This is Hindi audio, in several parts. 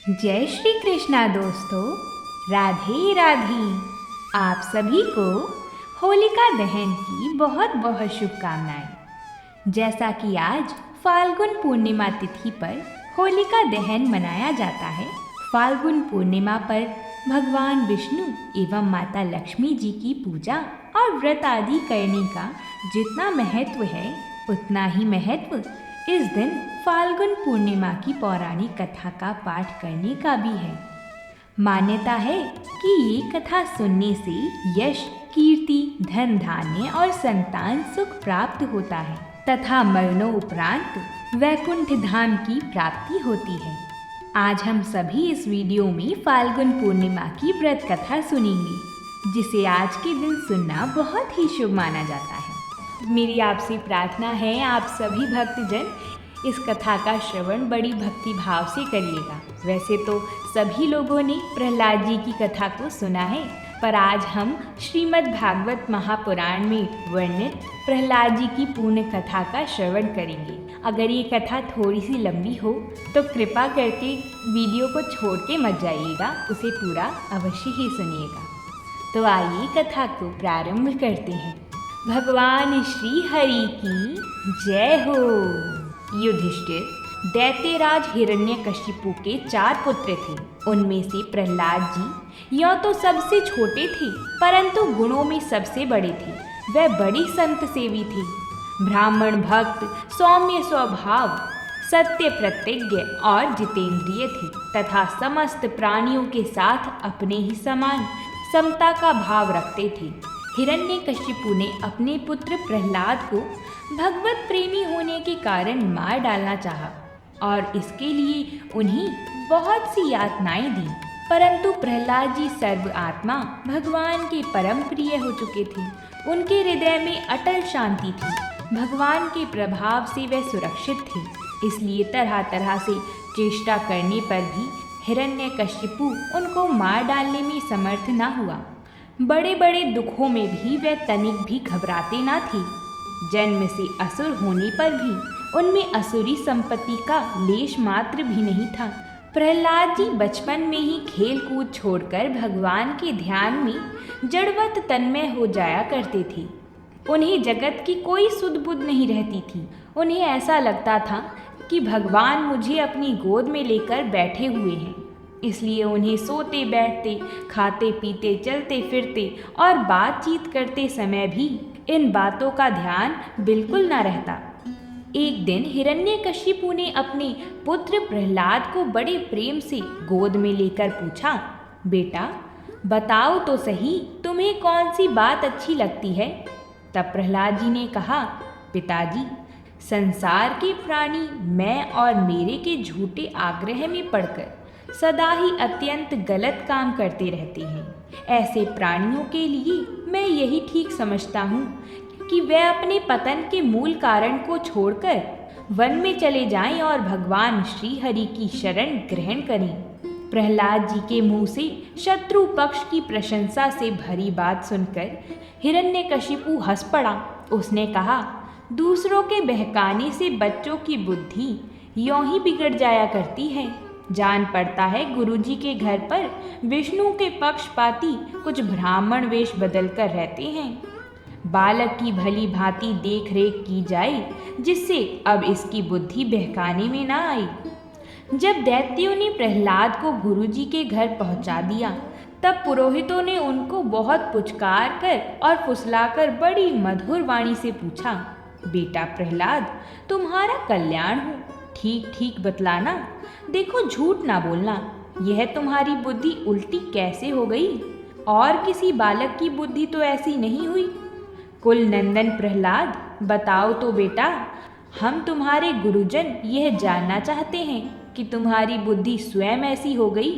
जय श्री कृष्णा दोस्तों, राधे राधे। आप सभी को होलिका दहन की बहुत बहुत शुभकामनाएं। जैसा कि आज फाल्गुन पूर्णिमा तिथि पर होलिका दहन मनाया जाता है। फाल्गुन पूर्णिमा पर भगवान विष्णु एवं माता लक्ष्मी जी की पूजा और व्रत आदि करने का जितना महत्व है उतना ही महत्व इस दिन फाल्गुन पूर्णिमा की पौराणिक कथा का पाठ करने का भी है। मान्यता है कि ये कथा सुनने से यश, कीर्ति, धन धान्य और संतान सुख प्राप्त होता है तथा मरणोपरांत वैकुंठ धाम की प्राप्ति होती है। आज हम सभी इस वीडियो में फाल्गुन पूर्णिमा की व्रत कथा सुनेंगे, जिसे आज के दिन सुनना बहुत ही शुभ माना जाता है। मेरी आपसे प्रार्थना है, आप सभी भक्तजन इस कथा का श्रवण बड़ी भक्ति भाव से करिएगा। वैसे तो सभी लोगों ने प्रहलाद जी की कथा को सुना है, पर आज हम श्रीमद् भागवत महापुराण में वर्णित प्रहलाद जी की पूर्ण कथा का श्रवण करेंगे। अगर ये कथा थोड़ी सी लंबी हो तो कृपा करके वीडियो को छोड़ के मत जाइएगा, उसे पूरा अवश्य ही सुनिएगा। तो आइए कथा को प्रारंभ करते हैं। भगवान श्री हरि की जय हो। युधिष्ठिर दैत्यराज हिरण्यकशिपु के 4 पुत्र थे। उनमें से प्रहलाद जी यों तो सबसे छोटे थे, परंतु गुणों में सबसे बड़े थे। वह बड़ी संत सेवी थे, ब्राह्मण भक्त, सौम्य स्वभाव, सत्य प्रतिज्ञ और जितेंद्रिय थे तथा समस्त प्राणियों के साथ अपने ही समान समता का भाव रखते थे। हिरण्यकशिपु ने अपने पुत्र प्रहलाद को भगवत प्रेमी होने के कारण मार डालना चाहा और इसके लिए उन्हें बहुत सी यातनाएं दी, परंतु प्रहलाद जी सर्व आत्मा भगवान के परम प्रिय हो चुके थे। उनके हृदय में अटल शांति थी। भगवान के प्रभाव से वे सुरक्षित थे, इसलिए तरह तरह से चेष्टा करने पर भी हिरण्यकशिपु उनको मार डालने में समर्थ न हुआ। बड़े बड़े दुखों में भी वे तनिक भी घबराते न थे। जन्म से असुर होने पर भी उनमें असुरी संपत्ति का लेश मात्र भी नहीं था। प्रहलाद जी बचपन में ही खेल कूद छोड़कर भगवान के ध्यान में जड़वत तन्मय हो जाया करते थे। उन्हें जगत की कोई सुध बुध नहीं रहती थी। उन्हें ऐसा लगता था कि भगवान मुझे अपनी गोद में लेकर बैठे हुए हैं, इसलिए उन्हें सोते बैठते, खाते पीते, चलते फिरते और बातचीत करते समय भी इन बातों का ध्यान बिल्कुल न रहता। एक दिन हिरण्यकशिपु ने अपने पुत्र प्रहलाद को बड़े प्रेम से गोद में लेकर पूछा, बेटा बताओ तो सही, तुम्हें कौन सी बात अच्छी लगती है? तब प्रहलाद जी ने कहा, पिताजी, संसार के प्राणी मैं और मेरे के झूठे आग्रह में पड़कर सदा ही अत्यंत गलत काम करते रहते हैं। ऐसे प्राणियों के लिए मैं यही ठीक समझता हूँ कि वे अपने पतन के मूल कारण को छोड़कर वन में चले जाएं और भगवान श्री हरि की शरण ग्रहण करें। प्रहलाद जी के मुंह से शत्रु पक्ष की प्रशंसा से भरी बात सुनकर हिरण्यकशिपु हंस पड़ा। उसने कहा, दूसरों के बहकाने से बच्चों की बुद्धि यों ही बिगड़ जाया करती है। जान पड़ता है गुरुजी के घर पर विष्णु के पक्षपाती कुछ ब्राह्मण वेश बदलकर रहते हैं। बालक की भली भांति देख रेख की जाए, जिससे अब इसकी बुद्धि बहकाने में ना आई। जब दैत्यों ने प्रहलाद को गुरुजी के घर पहुंचा दिया, तब पुरोहितों ने उनको बहुत पुचकार कर और फुसलाकर बड़ी मधुर वाणी से पूछा, बेटा प्रहलाद, तुम्हारा कल्याण हो, ठीक ठीक बतलाना, देखो झूठ ना बोलना। यह तुम्हारी बुद्धि उल्टी कैसे हो गई? और किसी बालक की बुद्धि तो ऐसी नहीं हुई। कुल नंदन प्रहलाद, बताओ तो बेटा, हम तुम्हारे गुरुजन यह जानना चाहते हैं कि तुम्हारी बुद्धि स्वयं ऐसी हो गई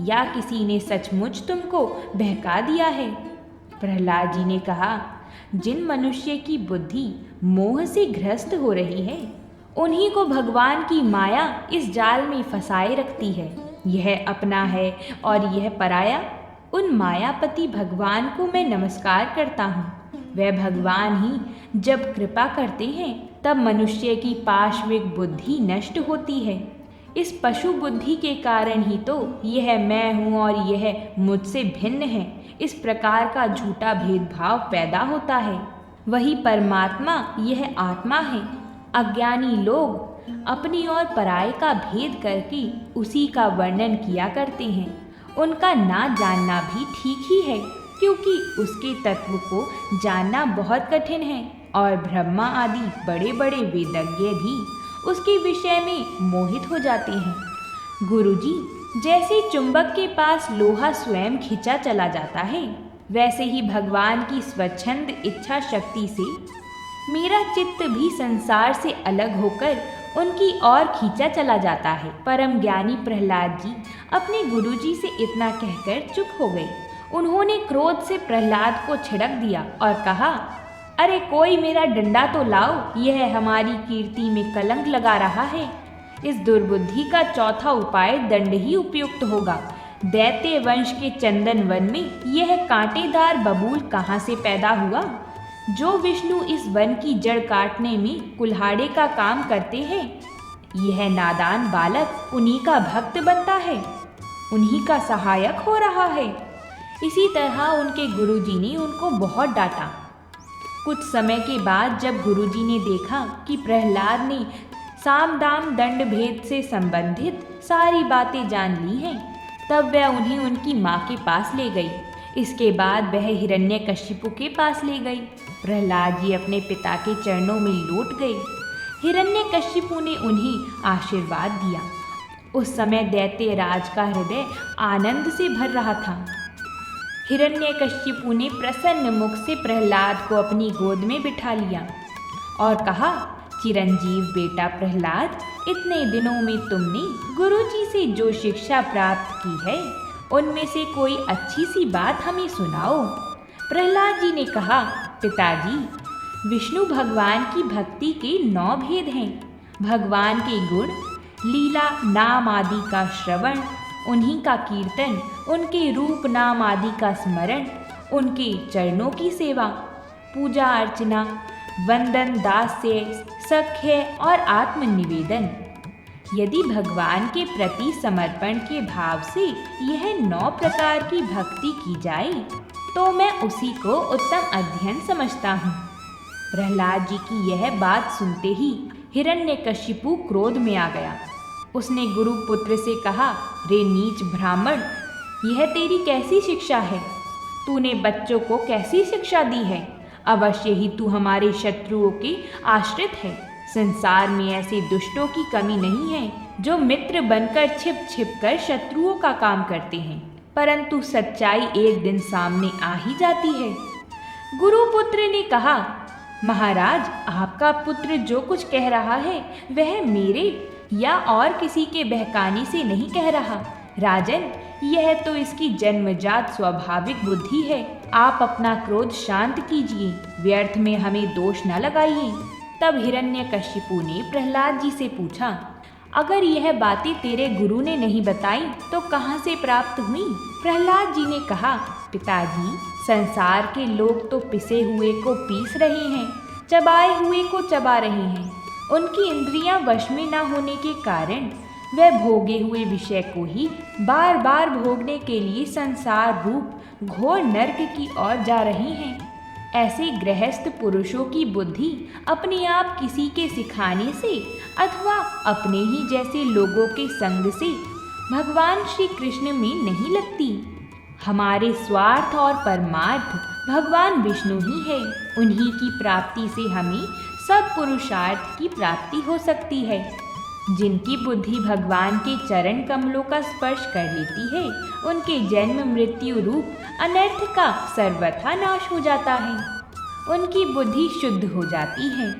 या किसी ने सचमुच तुमको बहका दिया है? प्रहलाद जी ने कहा, जिन मनुष्य की बुद्धि मोह से ग्रस्त हो रही है, उन्हीं को भगवान की माया इस जाल में फंसाए रखती है। यह अपना है और यह पराया। उन मायापति भगवान को मैं नमस्कार करता हूँ। वह भगवान ही जब कृपा करते हैं तब मनुष्य की पाशविक बुद्धि नष्ट होती है। इस पशु बुद्धि के कारण ही तो यह मैं हूँ और यह मुझसे भिन्न है, इस प्रकार का झूठा भेदभाव पैदा होता है। वही परमात्मा यह आत्मा है। अज्ञानी लोग अपनी और पराये का भेद करके उसी का वर्णन किया करते हैं। उनका ना जानना भी ठीक ही है, क्योंकि उसके तत्व को जानना बहुत कठिन है और ब्रह्मा आदि बड़े बड़े वेदज्ञ भी उसके विषय में मोहित हो जाते हैं। गुरुजी, जैसे चुंबक के पास लोहा स्वयं खिंचा चला जाता है, वैसे ही भगवान की स्वच्छंद इच्छा शक्ति से मेरा चित्त भी संसार से अलग होकर उनकी ओर खींचा चला जाता है। परम ज्ञानी प्रहलाद जी अपने गुरुजी से इतना कहकर चुप हो गए। उन्होंने क्रोध से प्रहलाद को छिड़क दिया और कहा, अरे कोई मेरा डंडा तो लाओ, यह हमारी कीर्ति में कलंक लगा रहा है। इस दुर्बुद्धि का चौथा उपाय दंड ही उपयुक्त होगा। दैत्य वंश के चंदन वन में यह कांटेदार बबूल कहाँ से पैदा हुआ? जो विष्णु इस वन की जड़ काटने में कुल्हाड़े का काम करते हैं, यह नादान बालक उन्हीं का भक्त बनता है, उन्हीं का सहायक हो रहा है। इसी तरह उनके गुरुजी ने उनको बहुत डांटा। कुछ समय के बाद जब गुरुजी ने देखा कि प्रहलाद ने साम दाम दंड भेद से संबंधित सारी बातें जान ली हैं, तब वह उन्हें उनकी माँ के पास ले गई। इसके बाद वह हिरण्यकशिपु के पास ले गई। प्रहलाद जी अपने पिता के चरणों में लौट गए। हिरण्यकशिपु ने उन्हें आशीर्वाद दिया। उस समय दैत्य राज का हृदय आनंद से भर रहा था। हिरण्यकशिपु ने प्रसन्न मुख से प्रहलाद को अपनी गोद में बिठा लिया और कहा, चिरंजीव बेटा प्रहलाद, इतने दिनों में तुमने गुरुजी से जो शिक्षा प्राप्त की है, उनमें से कोई अच्छी सी बात हमें सुनाओ। प्रहलाद जी ने कहा, पिताजी, विष्णु भगवान की भक्ति के 9 भेद हैं। भगवान के गुण, लीला, नाम आदि का श्रवण, उन्हीं का कीर्तन, उनके रूप नाम आदि का स्मरण, उनके चरणों की सेवा, पूजा अर्चना, वंदन, दास्य, सख्य और आत्मनिवेदन। यदि भगवान के प्रति समर्पण के भाव से यह 9 प्रकार की भक्ति की जाए, तो मैं उसी को उत्तम अध्ययन समझता हूँ। प्रहलाद जी की यह बात सुनते ही हिरण्यकशिपु क्रोध में आ गया। उसने गुरुपुत्र से कहा, रे नीच ब्राह्मण, यह तेरी कैसी शिक्षा है? तूने बच्चों को कैसी शिक्षा दी है? अवश्य ही तू हमारे शत्रुओं के आश्रित है। संसार में ऐसे दुष्टों की कमी नहीं है जो मित्र बनकर छिप छिप कर शत्रुओं का काम करते हैं, परंतु सच्चाई एक दिन सामने आ ही जाती है। गुरुपुत्र ने कहा, महाराज, आपका पुत्र जो कुछ कह रहा है वह मेरे या और किसी के बहकाने से नहीं कह रहा। राजन, यह तो इसकी जन्मजात स्वाभाविक बुद्धि है। आप अपना क्रोध शांत कीजिए, व्यर्थ में हमें दोष न लगाइए। तब हिरण्यकशिपु ने प्रहलाद जी से पूछा, अगर यह बातें तेरे गुरु ने नहीं बताई तो कहाँ से प्राप्त हुई? प्रहलाद जी ने कहा, पिताजी, संसार के लोग तो पिसे हुए को पीस रहे हैं, चबाए हुए को चबा रहे हैं। उनकी इंद्रियां वश में न होने के कारण वह भोगे हुए विषय को ही बार बार भोगने के लिए संसार रूप घोर नर्क की ओर जा रहे हैं। ऐसे गृहस्थ पुरुषों की बुद्धि अपने आप किसी के सिखाने से अथवा अपने ही जैसे लोगों के संग से भगवान श्री कृष्ण में नहीं लगती। हमारे स्वार्थ और परमार्थ भगवान विष्णु ही है। उन्हीं की प्राप्ति से हमें सब पुरुषार्थ की प्राप्ति हो सकती है। जिनकी बुद्धि भगवान के चरण कमलों का स्पर्श कर लेती है, उनके जन्म मृत्यु रूप अनर्थ का सर्वथा नाश हो जाता है। उनकी बुद्धि शुद्ध हो जाती है।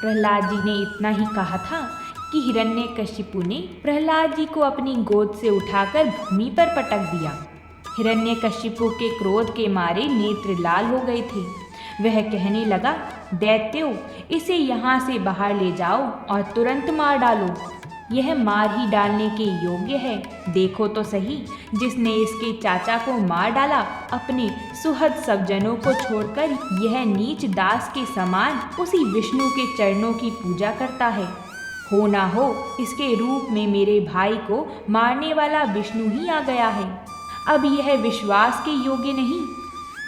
प्रहलाद जी ने इतना ही कहा था कि हिरण्यकशिपु ने प्रहलाद जी को अपनी गोद से उठाकर भूमि पर पटक दिया। हिरण्यकशिपु के क्रोध के मारे नेत्र लाल हो गए थे। वह कहने लगा, दैत्यो, इसे यहाँ से बाहर ले जाओ और तुरंत मार डालो। यह मार ही डालने के योग्य है। देखो तो सही, जिसने इसके चाचा को मार डाला, अपने सुहृद सज्जनों को छोड़कर यह नीच दास के समान उसी विष्णु के चरणों की पूजा करता है। हो ना हो इसके रूप में मेरे भाई को मारने वाला विष्णु ही आ गया है। अब यह विश्वास के योग्य नहीं।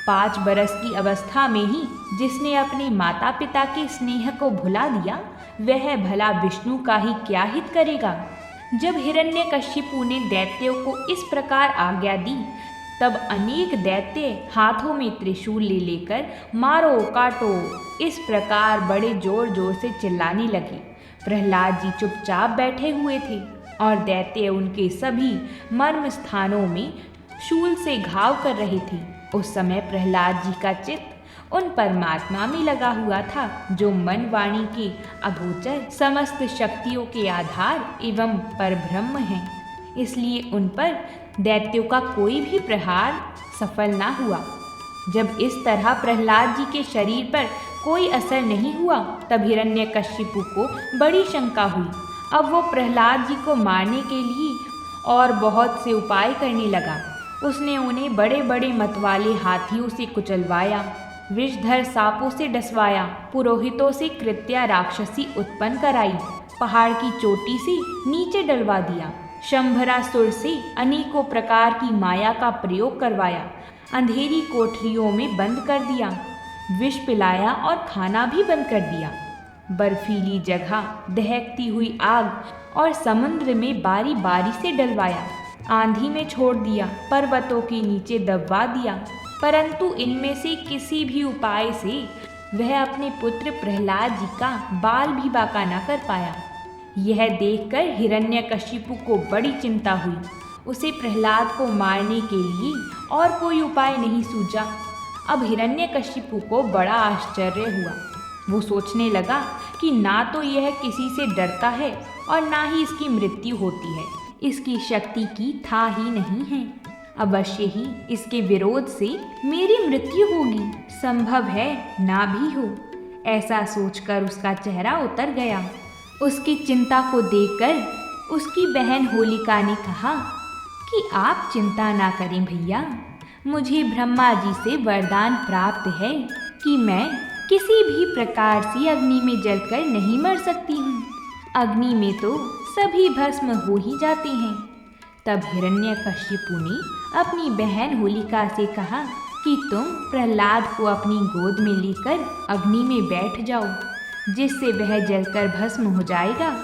5 बरस की अवस्था में ही जिसने अपने माता पिता के स्नेह को भुला दिया, वह भला विष्णु का ही क्या हित करेगा। जब हिरण्यकशिपु ने दैत्यों को इस प्रकार आज्ञा दी, तब अनेक दैत्य हाथों में त्रिशूल ले लेकर मारो काटो इस प्रकार बड़े जोर जोर से चिल्लाने लगे। प्रहलाद जी चुपचाप बैठे हुए थे और दैत्य उनके सभी मर्म स्थानों में शूल से घाव कर रहे थे। उस समय प्रहलाद जी का चित्त उन परमात्मा में लगा हुआ था, जो मन वाणी के अगोचर समस्त शक्तियों के आधार एवं परब्रह्म हैं। इसलिए उन पर दैत्यों का कोई भी प्रहार सफल ना हुआ। जब इस तरह प्रहलाद जी के शरीर पर कोई असर नहीं हुआ, तब हिरण्यकशिपु को बड़ी शंका हुई। अब वो प्रहलाद जी को मारने के लिए और बहुत से उपाय करने लगा। उसने उन्हें बड़े बड़े मतवाले हाथियों से कुचलवाया, विषधर सांपों से डसवाया, पुरोहितों से कृत्या राक्षसी उत्पन्न कराई, पहाड़ की चोटी से नीचे डलवा दिया, शंभरासुर से अनेकों प्रकार की माया का प्रयोग करवाया, अंधेरी कोठरियों में बंद कर दिया, विष पिलाया और खाना भी बंद कर दिया, बर्फीली जगह दहकती हुई आग और समुद्र में बारी बारी से डलवाया, आंधी में छोड़ दिया, पर्वतों के नीचे दबवा दिया, परंतु इनमें से किसी भी उपाय से वह अपने पुत्र प्रहलाद जी का बाल भी बाका न कर पाया। यह देखकर हिरण्यकशिपु को बड़ी चिंता हुई। उसे प्रहलाद को मारने के लिए और कोई उपाय नहीं सूझा। अब हिरण्यकशिपु को बड़ा आश्चर्य हुआ। वो सोचने लगा कि ना तो यह किसी से डरता है और ना ही इसकी मृत्यु होती है। इसकी शक्ति की था ही नहीं है। अवश्य ही इसके विरोध से मेरी मृत्यु होगी, संभव है ना भी हो। ऐसा सोचकर उसका चेहरा उतर गया। उसकी चिंता को देखकर उसकी बहन होलिका ने कहा कि आप चिंता ना करें भैया, मुझे ब्रह्मा जी से वरदान प्राप्त है कि मैं किसी भी प्रकार से अग्नि में जलकर नहीं मर सकती हूँ। अग्नि में तो सभी भस्म हो ही जाते हैं। तब हिरण्यकशिपु ने अपनी बहन होलिका से कहा कि तुम प्रहलाद को अपनी गोद में लेकर अग्नि में बैठ जाओ, जिससे वह जलकर भस्म हो जाएगा।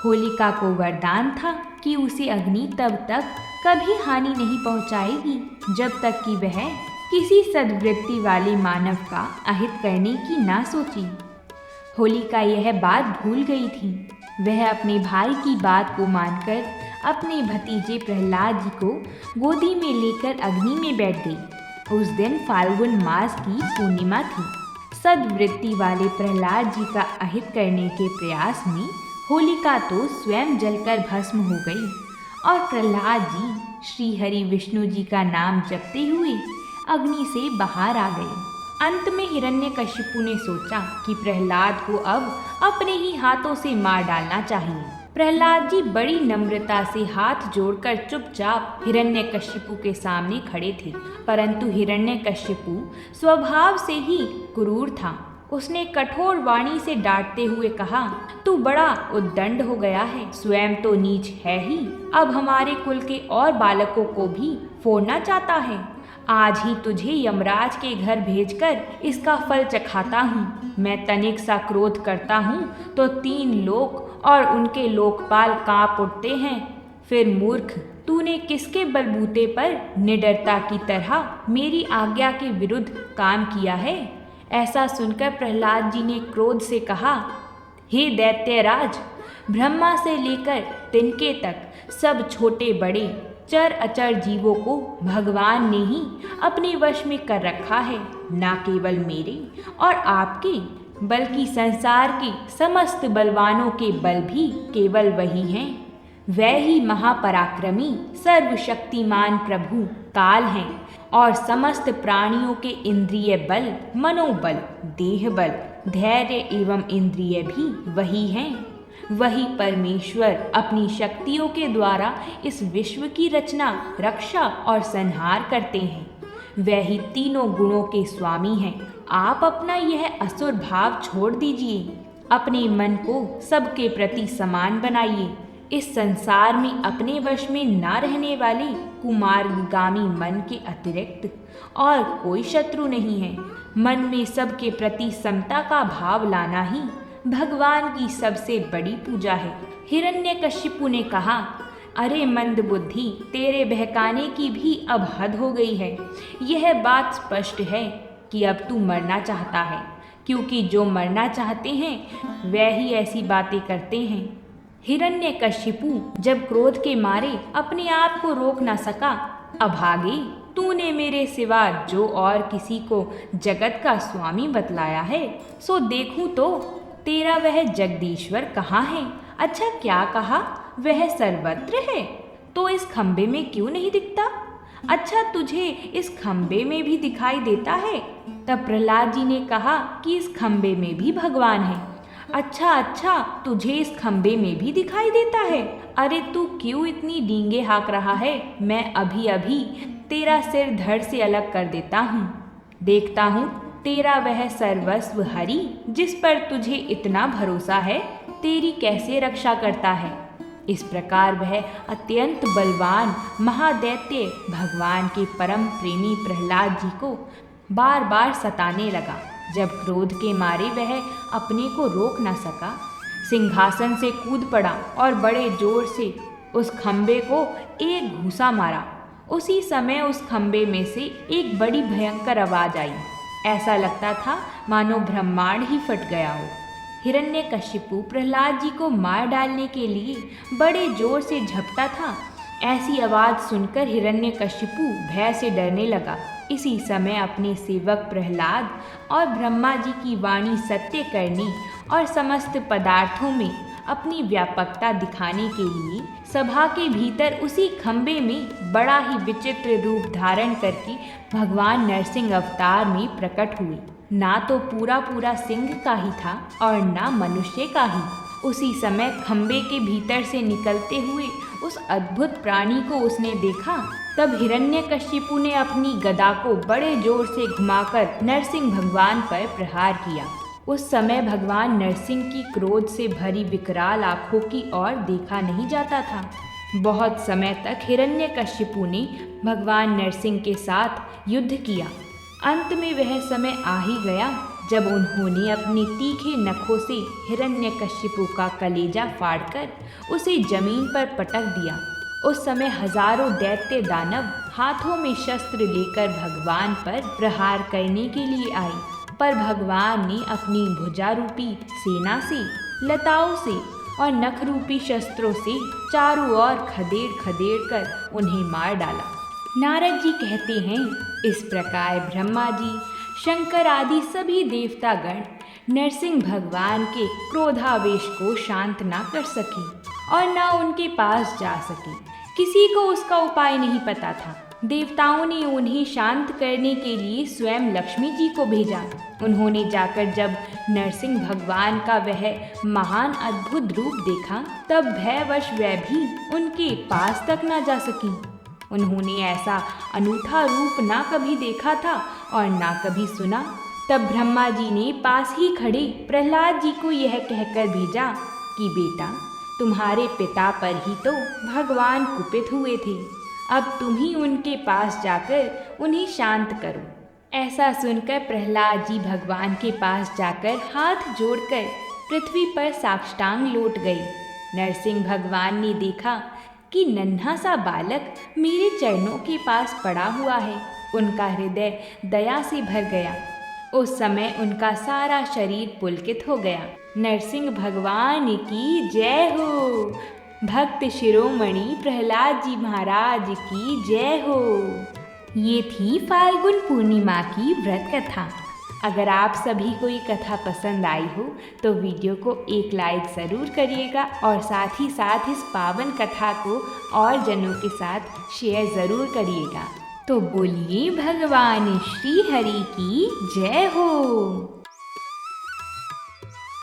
होलिका को वरदान था कि उसे अग्नि तब तक कभी हानि नहीं पहुंचाएगी जब तक कि वह किसी सद्वृत्ति वाले मानव का अहित करने की ना सोची। होलिका यह बात भूल गई थी। वह अपने भाई की बात को मानकर अपने भतीजे प्रहलाद जी को गोदी में लेकर अग्नि में बैठ गई। उस दिन फाल्गुन मास की पूर्णिमा थी। सद्वृत्ति वाले प्रहलाद जी का अहित करने के प्रयास में होलिका तो स्वयं जलकर भस्म हो गई और प्रहलाद जी श्री हरि विष्णु जी का नाम जपते हुए अग्नि से बाहर आ गए। अंत में हिरण्यकशिपु ने सोचा कि प्रहलाद को अब अपने ही हाथों से मार डालना चाहिए। प्रहलाद जी बड़ी नम्रता से हाथ जोड़कर चुपचाप हिरण्यकशिपु के सामने खड़े थे, परंतु हिरण्यकशिपु स्वभाव से ही क्रूर था। उसने कठोर वाणी से डांटते हुए कहा, तू बड़ा उद्दंड हो गया है, स्वयं तो नीच है ही, अब हमारे कुल के और बालकों को भी फोड़ना चाहता है। आज ही तुझे यमराज के घर भेजकर इसका फल चखाता हूँ। मैं तनिक सा क्रोध करता हूँ तो 3 लोक और उनके लोकपाल कांप उठते हैं। फिर मूर्ख, तूने किसके बलबूते पर निडरता की तरह मेरी आज्ञा के विरुद्ध काम किया है? ऐसा सुनकर प्रहलाद जी ने क्रोध से कहा, हे दैत्यराज, ब्रह्मा से लेकर तिनके तक सब छोटे बड़े चर अचर जीवों को भगवान ने ही अपने वश में कर रखा है। ना केवल मेरे और आपके, बल्कि संसार के समस्त बलवानों के बल भी केवल वही हैं। वह ही महापराक्रमी सर्वशक्तिमान प्रभु काल हैं और समस्त प्राणियों के इंद्रिय बल, मनोबल, देह बल, धैर्य एवं इंद्रिय भी वही हैं। वही परमेश्वर अपनी शक्तियों के द्वारा इस विश्व की रचना, रक्षा और संहार करते हैं। वह ही तीनों गुणों के स्वामी हैं। आप अपना यह असुर भाव छोड़ दीजिए। अपने मन को सबके प्रति समान बनाइए। इस संसार में अपने वश में ना रहने वाले कुमार्गामी मन के अतिरिक्त और कोई शत्रु नहीं है। मन में सबके प्रति समता का भाव लाना ही भगवान की सबसे बड़ी पूजा है। हिरण्यकशिपु ने कहा, अरे मंद बुद्धि, तेरे बहकाने की भी अब हद हो गई है। यह बात स्पष्ट है कि अब तू मरना चाहता है, क्योंकि जो मरना चाहते हैं वह ही ऐसी बातें करते हैं। हिरण्यकशिपु जब क्रोध के मारे अपने आप को रोक न सका, अभागे, तूने मेरे सिवा जो और किसी को जगत का स्वामी बतलाया है, सो देखूं तो तेरा वह जगदीश्वर कहाँ है? अच्छा, क्या कहा? वह सर्वत्र है, तो इस खंबे में क्यों नहीं दिखता? अच्छा, तुझे इस खंबे में भी दिखाई देता है? तब प्रहलाद जी ने कहा कि इस खंबे में भी भगवान है। अच्छा, तुझे इस खंबे में भी दिखाई देता है? अरे तू क्यों इतनी डींगे हाँक रहा है? मैं अभी अभी तेरा सिर धड़ से अलग कर देता हूँ। देखता हूँ तेरा वह सर्वस्व हरि, जिस पर तुझे इतना भरोसा है, तेरी कैसे रक्षा करता है। इस प्रकार वह अत्यंत बलवान महादैत्य भगवान के परम प्रेमी प्रहलाद जी को बार बार सताने लगा। जब क्रोध के मारे वह अपने को रोक न सका, सिंहासन से कूद पड़ा और बड़े जोर से उस खंबे को एक घूंसा मारा। उसी समय उस खंबे में से एक बड़ी भयंकर आवाज आई। ऐसा लगता था मानो ब्रह्मांड ही फट गया हो। हिरण्यकशिपु प्रहलाद जी को मार डालने के लिए बड़े जोर से झपटा था। ऐसी आवाज सुनकर हिरण्यकशिपु भय से डरने लगा। इसी समय अपने सेवक प्रहलाद और ब्रह्मा जी की वाणी सत्य करने और समस्त पदार्थों में अपनी व्यापकता दिखाने के लिए सभा के भीतर उसी खंबे में बड़ा ही विचित्र रूप धारण करके भगवान नरसिंह अवतार में प्रकट हुए। ना तो पूरा सिंह का ही था और ना मनुष्य का ही। उसी समय खंबे के भीतर से निकलते हुए उस अद्भुत प्राणी को उसने देखा। तब हिरण्यकशिपु ने अपनी गदा को बड़े जोर से घुमाकर नरसिंह भगवान पर प्रहार किया। उस समय भगवान नरसिंह की क्रोध से भरी विकराल आंखों की ओर देखा नहीं जाता था। बहुत समय तक हिरण्यकशिपु ने भगवान नरसिंह के साथ युद्ध किया। अंत में वह समय आ ही गया जब उन्होंने अपने तीखे नखों से हिरण्यकशिपु का कलेजा फाड़कर उसे जमीन पर पटक दिया। उस समय हजारों दैत्य दानव हाथों में शस्त्र लेकर भगवान पर प्रहार करने के लिए आए, पर भगवान ने अपनी भुजारूपी सेना से, लताओं से और नखरूपी शस्त्रों से चारों ओर खदेड़ खदेड़ कर उन्हें मार डाला। नारद जी कहते हैं, इस प्रकार ब्रह्मा जी, शंकर आदि सभी देवतागण नरसिंह भगवान के क्रोधावेश को शांत ना कर सके और ना उनके पास जा सके। किसी को उसका उपाय नहीं पता था। देवताओं ने उन्हें शांत करने के लिए स्वयं लक्ष्मी जी को भेजा। उन्होंने जाकर जब नरसिंह भगवान का वह महान अद्भुत रूप देखा, तब भयवश वह भी उनके पास तक ना जा सकी। उन्होंने ऐसा अनूठा रूप ना कभी देखा था और ना कभी सुना। तब ब्रह्मा जी ने पास ही खड़े प्रहलाद जी को यह कहकर भेजा कि बेटा, तुम्हारे पिता पर ही तो भगवान कुपित हुए थे। अब तुम ही उनके पास जाकर उन्हें शांत करो। ऐसा सुनकर प्रहलाद जी भगवान के पास जाकर हाथ जोड़कर पृथ्वी पर साष्टांग लौट गए। नरसिंह भगवान ने देखा कि नन्हा सा बालक मेरे चरणों के पास पड़ा हुआ है। उनका हृदय दया से भर गया। उस समय उनका सारा शरीर पुलकित हो गया। नरसिंह भगवान की जय हो। भक्त शिरोमणि प्रहलाद जी महाराज की जय हो। ये थी फाल्गुन पूर्णिमा की व्रत कथा। अगर आप सभी को ये कथा पसंद आई हो तो वीडियो को एक लाइक ज़रूर करिएगा और साथ ही साथ इस पावन कथा को और जनों के साथ शेयर ज़रूर करिएगा। तो बोलिए भगवान श्री हरि की जय हो।